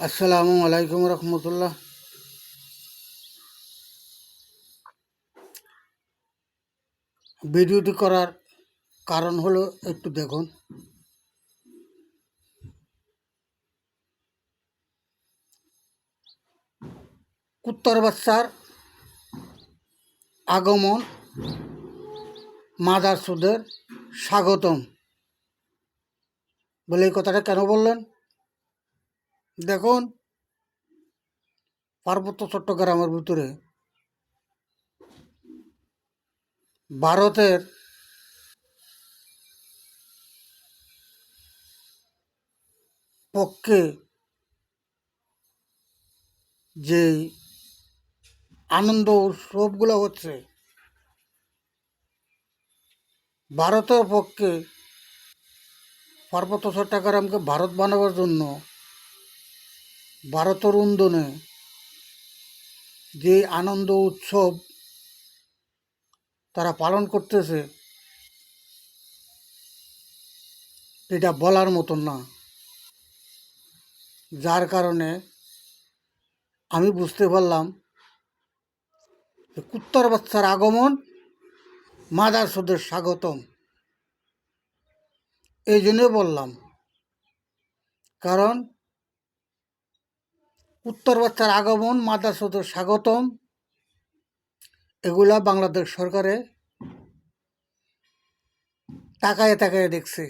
আসসালামু আলাইকুম রহমতুল্লাহ। ভিডিওটি করার কারণ হলো একটু দেখুন। কুত্তার বাচ্চার আগমন মাদারচোদের স্বাগতম বলে এই কথাটা কেন বললেন? দেখুন, পার্বত্য চট্টগ্রামের ভিতরে ভারতের পক্ষে যেই আনন্দ উৎসবগুলো হচ্ছে, ভারতের পক্ষে পার্বত্য চট্টগ্রামকে ভারত বানাবার জন্য ভারতের উন্নয়নে যে আনন্দ উৎসব তারা পালন করতেছে, এটা বলার মতন না। যার কারণে আমি বুঝতে পারলাম যে কুত্তার বাচ্চার আগমন মাদারচোদের স্বাগতম। এই জন্য বললাম, কারণ কুত্তার বাচ্চার আগমন মাদারচোদের স্বাগতম এগুলা বাংলাদেশ সরকারে তাকায় তাকায় দেখছে।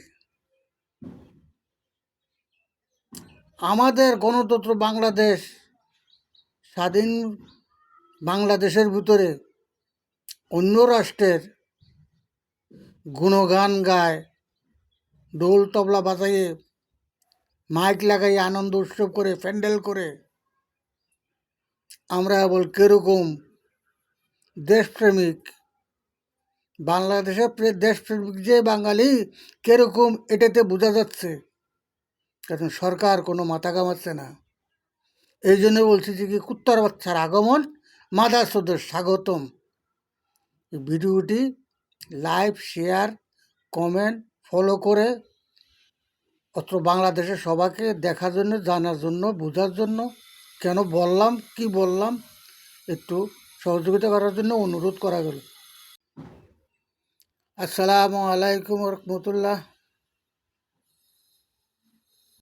আমাদের গণতন্ত্র বাংলাদেশ, স্বাধীন বাংলাদেশের ভিতরে অন্য রাষ্ট্রের গুণগান গায়, ঢোল তবলা বাজাইয়ে, মাইক লাগাই আনন্দ উৎসব করে, প্যান্ডেল করে, আমরা বল কিরকম দেশপ্রেমিক, বাংলাদেশের দেশপ্রেমিক যে বাঙালি কিরকম এটাতে বোঝা যাচ্ছে, কারণ সরকার কোনো মাথা ঘামাচ্ছে না। এই জন্য বলছি যে কি কুত্তার বাচ্চার আগমন মাদারচোদের স্বাগতম। ভিডিওটি লাইভ, শেয়ার, কমেন্ট, ফলো করে অত্র বাংলাদেশের সবাইকে দেখার জন্য, জানার জন্য, বোঝার জন্য কেন বললাম, কি বললাম, একটু সহযোগিতা করার জন্য অনুরোধ করা গেল। আসসালামু আলাইকুম রহমতুল্লাহ।